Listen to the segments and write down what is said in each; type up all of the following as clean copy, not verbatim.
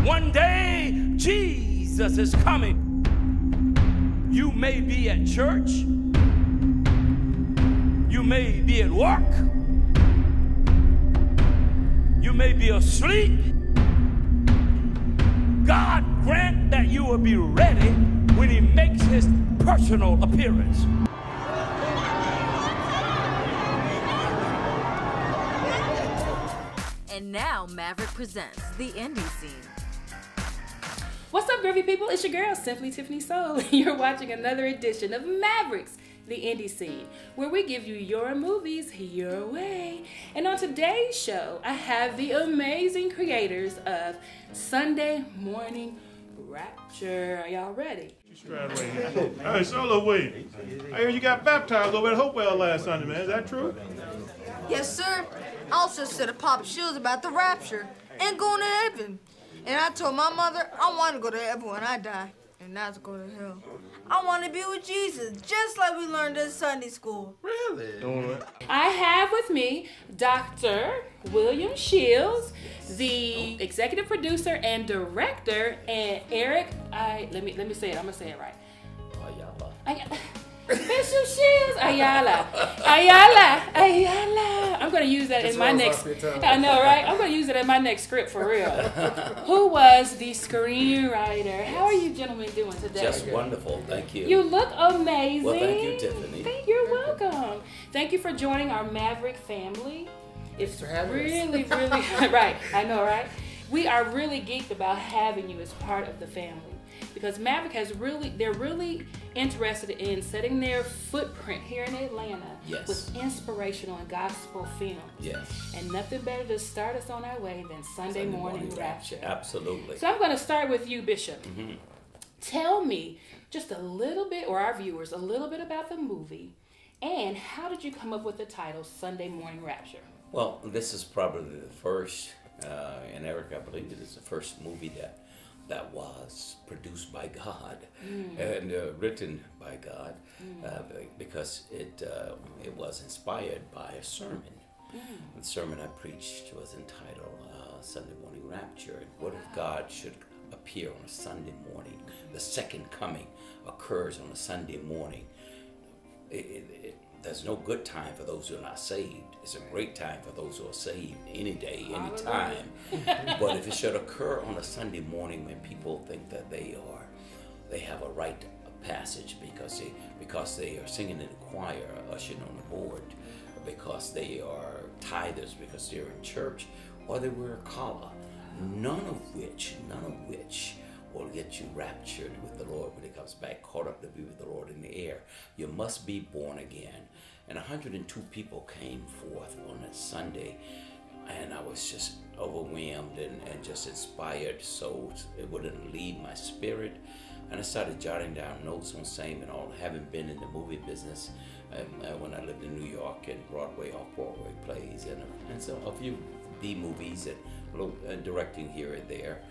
One day, Jesus is coming. You may be at church. You may be at work. You may be asleep. God grant that you will be ready when he makes his personal appearance. And now Maverick presents the Indie Scene. What's up, groovy people? It's your girl, Simply Tiffany Soul. You're watching another edition of Mavericks, the Indie Scene, where we give you your movies your way. And on today's show, I have the amazing creators of Sunday Morning Rapture. Are y'all ready? Hey, Solo Wade. I hear you got baptized over at Hopewell last Sunday, man. Is that true? Yes, sir. I also said to Papa Sheals about the rapture and going to heaven. And I told my mother I want to go to heaven when I die and not to go to hell. I want to be with Jesus, just like we learned in Sunday school. Really? I have with me Dr. William Sheals, the executive producer and director, and Eric, let me say it, I'm gonna say it right. Ayala. Bishop Sheals Ayala. I'm gonna use that in my next. I know, right? I'm gonna use it in my next script for real. Who was the screenwriter? How are you gentlemen doing today? Just wonderful, thank you. You look amazing. Well, thank you, Tiffany. You're welcome. Thank you for joining our Maverick family. It's really, right. I know, right? We are really geeked about having you as part of the family. Because Maverick they're really interested in setting their footprint here in Atlanta with inspirational and gospel films. Yes. And nothing better to start us on our way than Sunday Morning Rapture. Absolutely. So I'm going to start with you, Bishop. Mm-hmm. Tell me just a little bit, or our viewers, a little bit about the movie, and how did you come up with the title Sunday Morning Rapture? Well, this is probably the first, and Eric, I believe it is the first movie that was produced by God and written by God because it was inspired by a sermon. The sermon I preached was entitled Sunday Morning Rapture. Word of God should appear on a Sunday morning. The second coming occurs on a Sunday morning. There's no good time for those who are not saved. It's a great time for those who are saved any day, any time. But if it should occur on a Sunday morning when people think that they have a right of passage because they are singing in the choir, ushering on the board, because they are tithers, because they're in church, or they wear a collar, none of which will get you raptured with the Lord when he comes back, caught up to be with the Lord in the air. You must be born again. And 102 people came forth on that Sunday, and I was just overwhelmed and just inspired, so it wouldn't leave my spirit. And I started jotting down notes on same and all, having been in the movie business when I lived in New York, and Broadway, off-Broadway plays, and so a few B movies and directing here and there.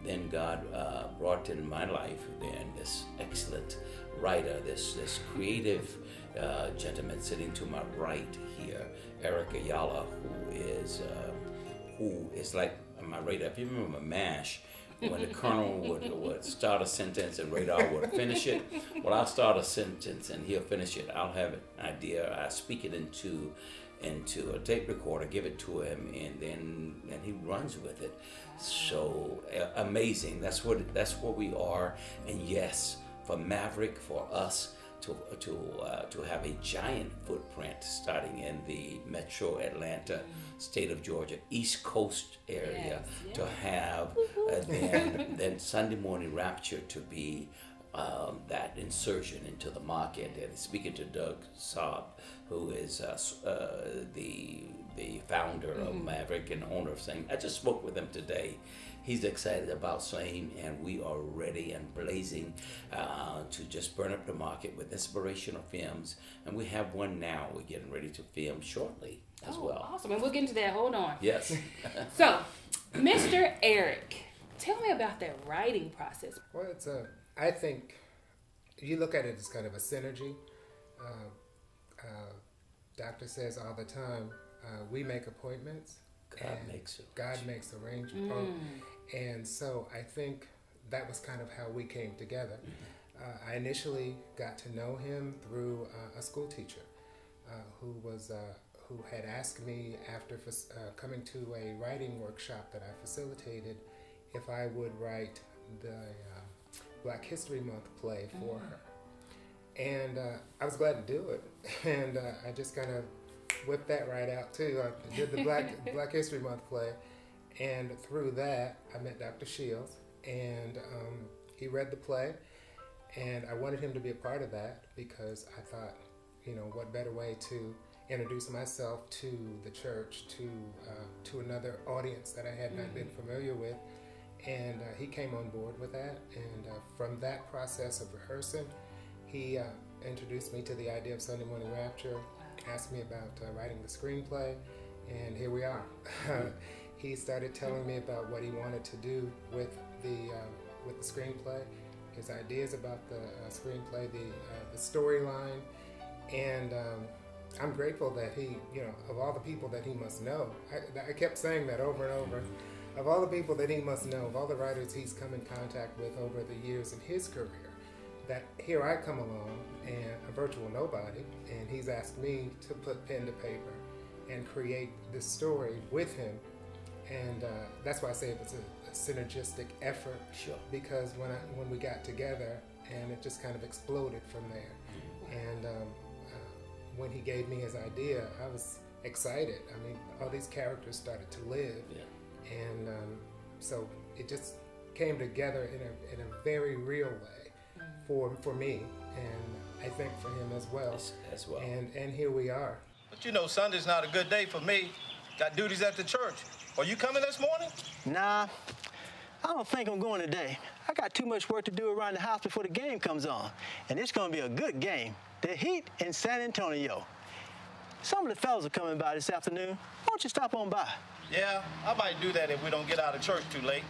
Then God brought in my life then this excellent writer, this creative gentleman sitting to my right here, Eric Ayala, who is like my radar. If you remember MASH, when the colonel would start a sentence and radar would finish it, well, I'll start a sentence and he'll finish it. I'll have an idea, I speak it into a tape recorder, give it to him, and then he runs with it. So amazing. That's what we are. And yes, for Maverick, for us to have a giant footprint starting in the metro Atlanta, state of Georgia, East Coast area, to have then Sunday Morning Rapture to be that insertion into the market. And speaking to Doug Saab, who is the founder of Maverick and owner of Same. I just spoke with him today. He's excited about Same, and we are ready and blazing to just burn up the market with inspirational films. And we have one now we're getting ready to film shortly as well. Awesome. And we'll get into that. Hold on. Yes. So, Mr. Eric, tell me about that writing process. Well, I think you look at it as kind of a synergy. Doctor says all the time, we make appointments God makes arrangements. And so I think that was kind of how we came together. I initially got to know him through a school teacher who had asked me after coming to a writing workshop that I facilitated if I would write the Black History Month play for her. And I was glad to do it. And I just kind of whipped that right out too. I did the Black History Month play. And through that, I met Dr. Sheals. And he read the play. And I wanted him to be a part of that because I thought, you know, what better way to introduce myself to the church, to another audience that I had not been familiar with. And he came on board with that. And from that process of rehearsing, he introduced me to the idea of Sunday Morning Rapture, asked me about writing the screenplay, and here we are. He started telling me about what he wanted to do with the screenplay, his ideas about the screenplay, the storyline, and I'm grateful that he, you know, of all the people that he must know, I kept saying that over and over, of all the people that he must know, of all the writers he's come in contact with over the years in his career, that here I come along and a virtual nobody, and he's asked me to put pen to paper and create this story with him. And that's why I say it was a synergistic effort. Sure. Because when we got together, and it just kind of exploded from there. And when he gave me his idea, I was excited. I mean, all these characters started to live. Yeah. And so it just came together in a very real way for me, and I think for him as well. As well. And here we are. But you know, Sunday's not a good day for me. Got duties at the church. Are you coming this morning? Nah, I don't think I'm going today. I got too much work to do around the house before the game comes on. And it's going to be a good game. The Heat in San Antonio. Some of the fellas are coming by this afternoon. Why don't you stop on by? Yeah, I might do that if we don't get out of church too late.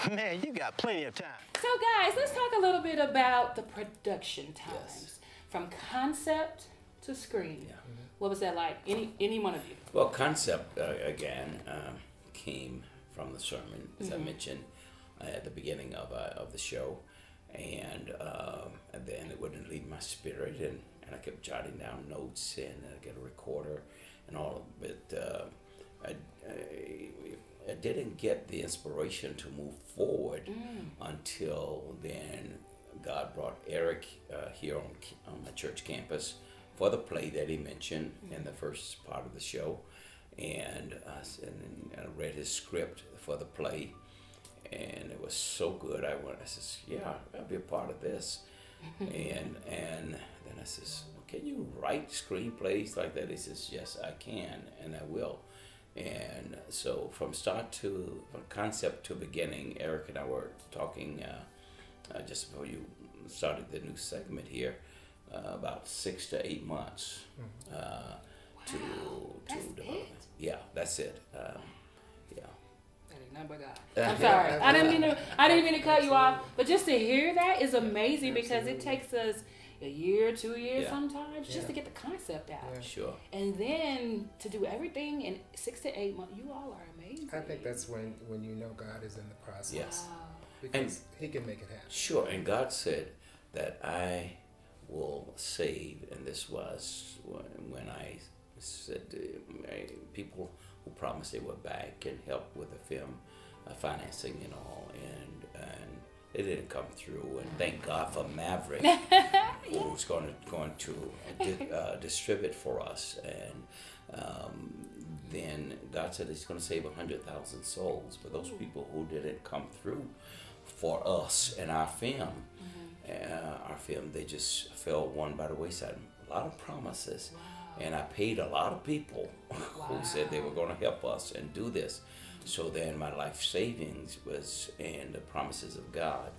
Man, you got plenty of time. So guys, let's talk a little bit about the production times. From concept to screen. Yeah. What was that like? Any one of you? Well, concept, again, came from the sermon, as I mentioned at the beginning of the show. And then it wouldn't leave my spirit, and I kept jotting down notes, and I get a recorder and all of it. I didn't get the inspiration to move forward until then. God brought Eric here on my church campus for the play that he mentioned in the first part of the show, and I read his script for the play, and it was so good. I says, yeah, I'll be a part of this, and then I says, can you write screenplays like that? He says, yes, I can, and I will. And so from concept to beginning, Eric and I were talking just before you started the new segment here, about 6 to 8 months to develop. Yeah, that's it. Yeah. That ain't nothing but God. I'm sorry. I didn't mean to cut you off, but just to hear that is amazing because it takes us a year, 2 years sometimes just to get the concept out. Yeah. Sure. And then to do everything in 6 to 8 months, you all are amazing. I think that's when you know God is in the process. Yes. Because he can make it happen. Sure, and God said that I will save, and this was when I said people who promised they would back and help with the film financing and all, and it didn't come through. And thank God for Maverick, who's going to distribute for us. And then God said He's going to save 100,000 souls. But those people who didn't come through for us and our film, they just fell one by the wayside. A lot of promises. Wow. And I paid a lot of people who said they were going to help us and do this. So then my life savings was in the promises of God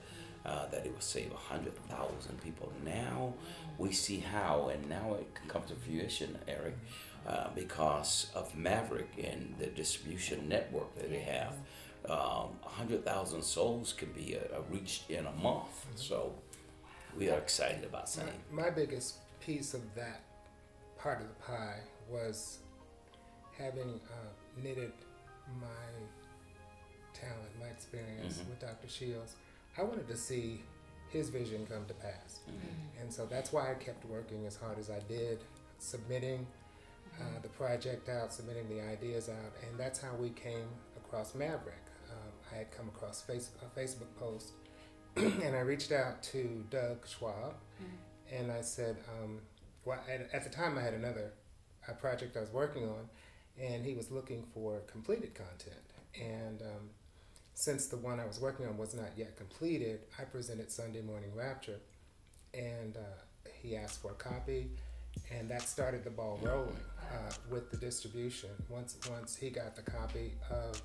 that it would save 100,000 people. Now we see how, and now it can come to fruition, Eric, because of Maverick and the distribution network that they have. 100,000 souls can be reached in a month. So we are excited about saying. My biggest piece of that part of the pie was having knitted my talent, my experience with Dr. Sheals, I wanted to see his vision come to pass. And so that's why I kept working as hard as I did, submitting the project out, submitting the ideas out, and that's how we came across Maverick. I had come across a Facebook post, and I reached out to Doug Schwab, and I said, well, at the time I had another project I was working on, and he was looking for completed content. And since the one I was working on was not yet completed, I presented Sunday Morning Rapture, and he asked for a copy, and that started the ball rolling with the distribution. Once he got the copy of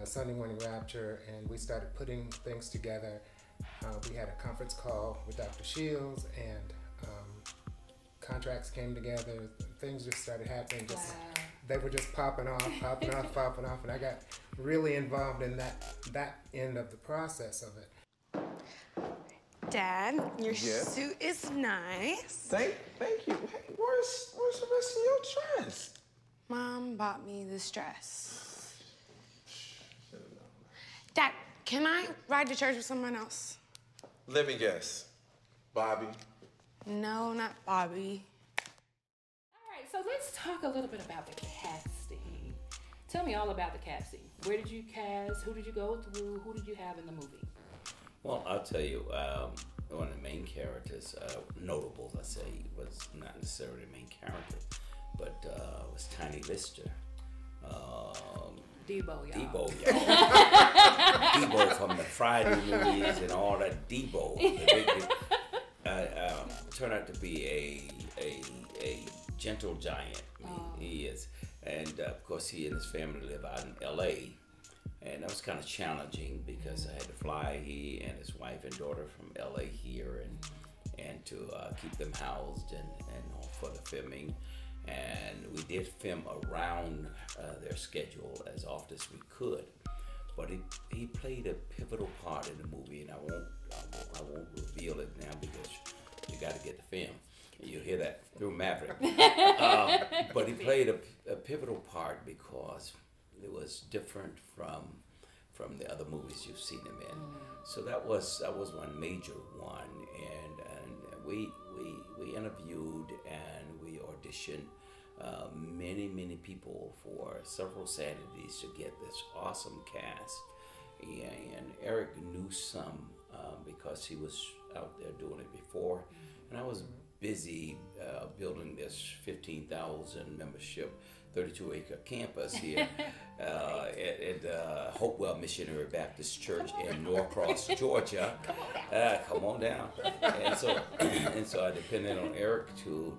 Sunday Morning Rapture, and we started putting things together, we had a conference call with Dr. Sheals, and contracts came together. Things just started happening. They were just popping off, and I got really involved in that end of the process of it. Dad, your suit is nice. Thank you. Hey, where's the rest of your dress? Mom bought me this dress. Dad, can I ride to church with someone else? Let me guess. Bobby? No, not Bobby. All right, so let's talk a little bit about the casting. Tell me all about the casting. Where did you cast? Who did you go through? Who did you have in the movie? Well, I'll tell you, one of the main characters, notables, I say, was not necessarily the main character, but was Tiny Lister. Debo, y'all. Debo, y'all. Debo from the Friday movies and all that. Debo. Turned out to be a gentle giant. He is. And of course, he and his family live out in L.A., and that was kind of challenging because I had to fly he and his wife and daughter from LA here and to keep them housed and all for the filming. And we did film around their schedule as often as we could. But he played a pivotal part in the movie, and I won't reveal it now because you got to get the film. You'll hear that through Maverick. But he played a pivotal part because it was different from the other movies you've seen him in. So that was one major one, and we interviewed and we auditioned many people for several Saturdays to get this awesome cast. And Eric knew some because he was out there doing it before, and I was busy building this 15,000 membership 32-acre campus here at Hopewell Missionary Baptist Church in Norcross, Georgia. Come on down. And so I depended on Eric to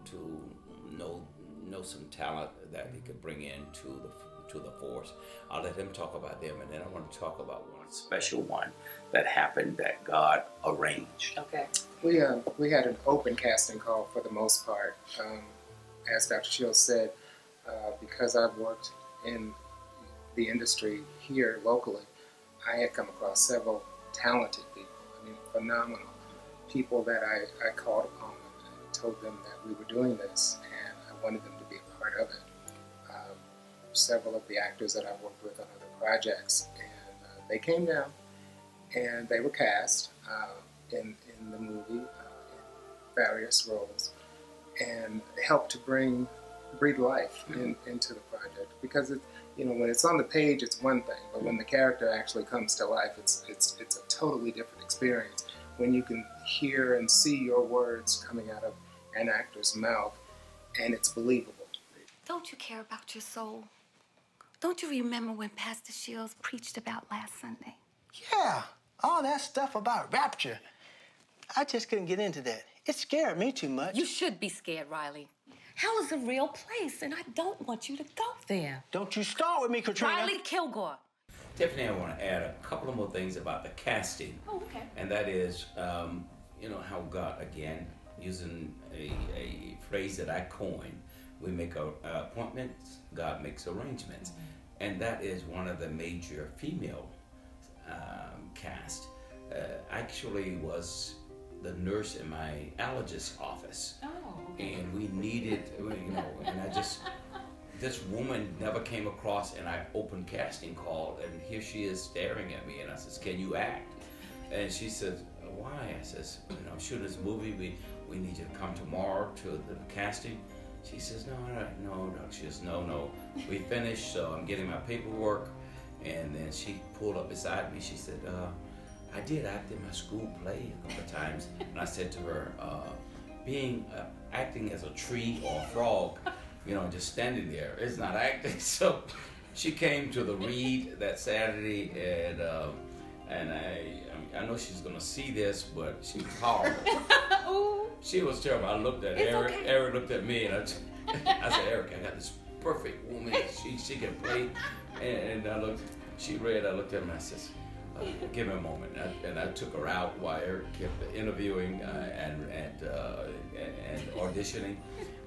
know some talent that he could bring into the force. I'll let him talk about them, and then I want to talk about one special one that happened that God arranged. Okay. We had an open casting call for the most part. As Dr. Sheals said, because I've worked in the industry here locally, I had come across several talented people. I mean, phenomenal people that I called upon and told them that we were doing this, and I wanted them to be a part of it. Several of the actors that I've worked with on other projects, and they came down and they were cast in the movie in various roles, and helped to breathe life into the project. Because when it's on the page, it's one thing, but when the character actually comes to life, it's a totally different experience. When you can hear and see your words coming out of an actor's mouth, and it's believable. Don't you care about your soul? Don't you remember when Pastor Sheals preached about last Sunday? Yeah, all that stuff about rapture. I just couldn't get into that. It scared me too much. You should be scared, Riley. Hell is a real place, and I don't want you to go there. Don't you start with me, Katrina. Riley Kilgore. Tiffany, I want to add a couple of more things about the casting. Oh, okay. And that is, how God, again, using a phrase that I coined, we make appointments, God makes arrangements. And that is one of the major female cast. Actually was the nurse in my allergist office. Oh, okay. And we needed, and I just this woman never came across, and I opened casting call, and here she is staring at me, and I says, "Can you act?" And she says, "Why?" I says, "I'm shooting this movie. We need you to come tomorrow to the casting." She says, "No, Doc." She says, "No. We finished, so I'm getting my paperwork." And then she pulled up beside me. She said, "I did act in my school play a couple of times." And I said to her, acting as a tree or a frog, just standing there, it's not acting." So she came to the read that Saturday, and I know she's gonna see this, but she was horrible. She was terrible. I looked at Eric. Okay. Eric looked at me, and I said, "Eric, I got this perfect woman. She can play." And I looked. She read. I looked at her and I says, "Give me a moment." And I took her out while Eric kept interviewing and auditioning.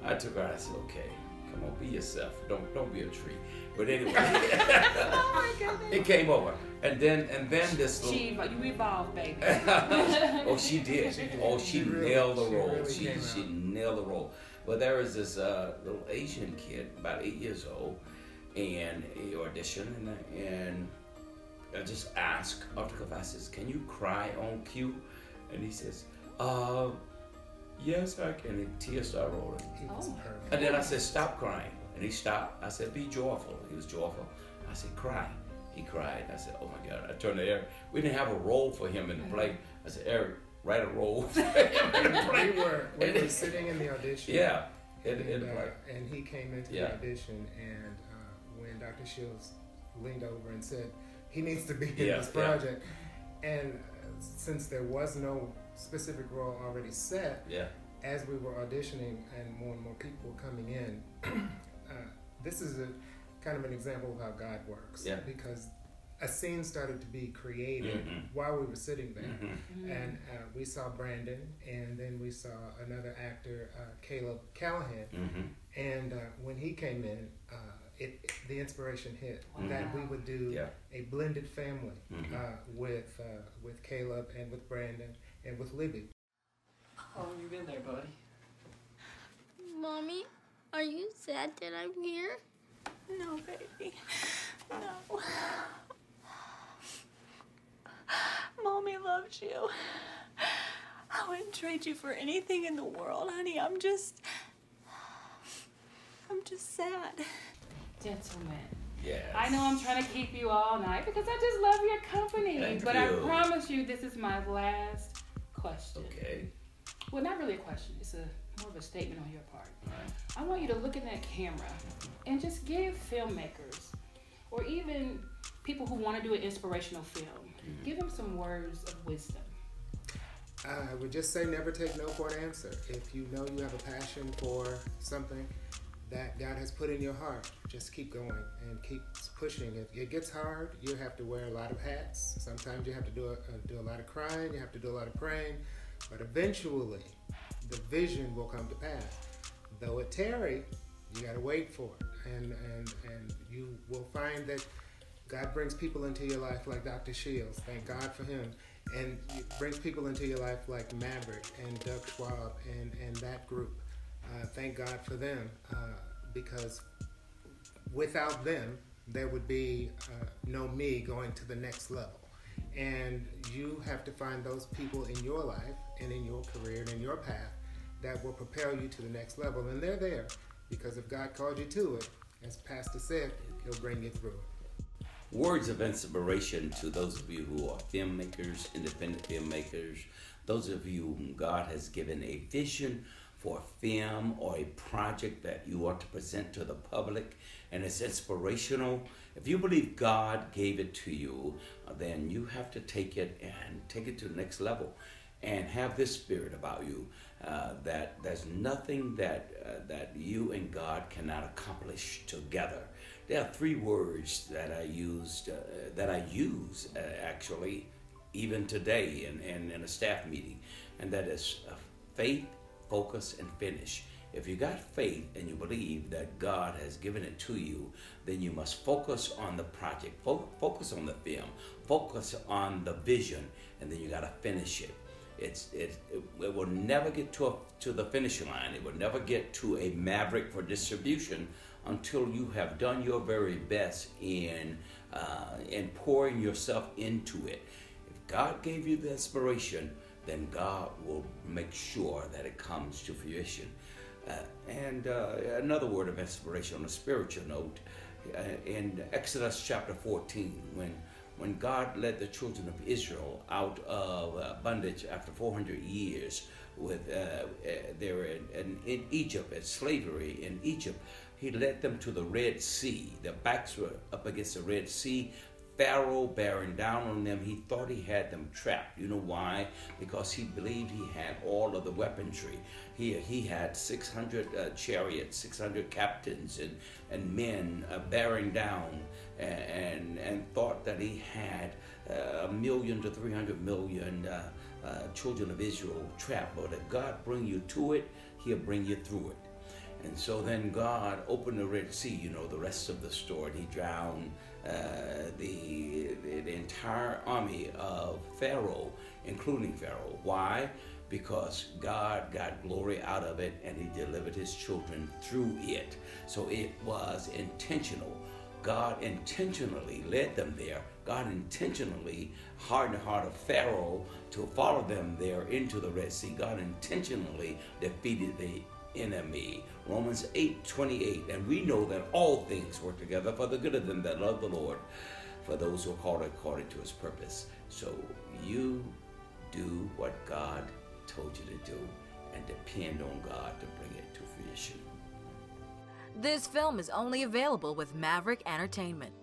I took her out. I said, "Okay, come on, be yourself. Don't be a tree." But anyway, oh my goodness. It came over, and then this little. You evolved, baby. Oh, she did. She nailed the role. She nailed the role. But there was this little Asian kid, about 8 years old, and he auditioned, and I just asked after I says, "Can you cry on cue?" And he says, "Yes, I can." And tears started rolling. And then I said, "Stop crying." And he stopped. I said, "Be joyful." He was joyful. I said, "Cry." He cried. I said, "Oh my God." I turned to Eric. We didn't have a role for him in the play. I said, "Eric, write a role for him in the play." We were sitting in the audition. Yeah. And he came into the audition, and when Dr. Sheals leaned over and said, he needs to be in this project. And since there was no specific role already set, as we were auditioning and more people were coming in, this is a kind of an example of how God works. Because a scene started to be created while we were sitting there. And we saw Brandon, and then we saw another actor, Caleb Callahan. And when he came in, the inspiration hit that we would do a blended family with Caleb and with Brandon and with Libby. How long you been there, buddy? Mommy, are you sad that I'm here? No, baby. No. Mommy loves you. I wouldn't trade you for anything in the world, honey. I'm just sad. Gentlemen. Yes. I know I'm trying to keep you all night because I just love your company. Thank but you. I promise you this is my last question. Okay. Well, not really a question. It's more of a statement on your part. Right. I want you to look in that camera and just give filmmakers or even people who want to do an inspirational film, give them some words of wisdom. I would just say never take no for an answer. If you know you have a passion for something that God has put in your heart, just keep going and keep pushing. If it gets hard, you have to wear a lot of hats. Sometimes you have to do a lot of crying, you have to do a lot of praying, but eventually the vision will come to pass. Though it tarry, you gotta wait for it. And you will find that God brings people into your life like Dr. Sheals, thank God for him. And it brings people into your life like Maverick and Doug Schwab and that group. Thank God for them, because without them, there would be no me going to the next level. And you have to find those people in your life and in your career and in your path that will propel you to the next level. And they're there because if God called you to it, as Pastor said, he'll bring you through it. Words of inspiration to those of you who are filmmakers, independent filmmakers, those of you whom God has given a vision for a film or a project that you want to present to the public and it's inspirational. If you believe God gave it to you, then you have to take it and take it to the next level and have this spirit about you, that there's nothing that you and God cannot accomplish together. There are 3 words that I used, actually even today in a staff meeting, and that is faith, focus, and finish. If you got faith and you believe that God has given it to you, then you must focus on the project, focus on the film, focus on the vision, and then you got to finish it. It will never get to the finish line. It will never get to a Maverick for distribution until you have done your very best in pouring yourself into it. If God gave you the inspiration, then God will make sure that it comes to fruition. And another word of inspiration on a spiritual note, in Exodus chapter 14, when God led the children of Israel out of bondage after 400 years, they were in Egypt, at slavery in Egypt, he led them to the Red Sea. Their backs were up against the Red Sea. Pharaoh bearing down on them, he thought he had them trapped. You know why? Because he believed he had all of the weaponry. He had 600 chariots, 600 captains and men bearing down, and thought that he had 1 million to 300 million children of Israel trapped. But if God bring you to it, he'll bring you through it. And so then God opened the Red Sea. You know the rest of the story. He drowned the entire army of Pharaoh, including Pharaoh. Why? Because God got glory out of it, and he delivered his children through it. So it was intentional. God intentionally led them there. God intentionally hardened the heart of Pharaoh to follow them there into the Red Sea. God intentionally defeated the enemy. Romans 8:28, and we know that all things work together for the good of them that love the Lord, for those who are called according to his purpose. So you do what God told you to do, and depend on God to bring it to fruition. This film is only available with Maverick Entertainment.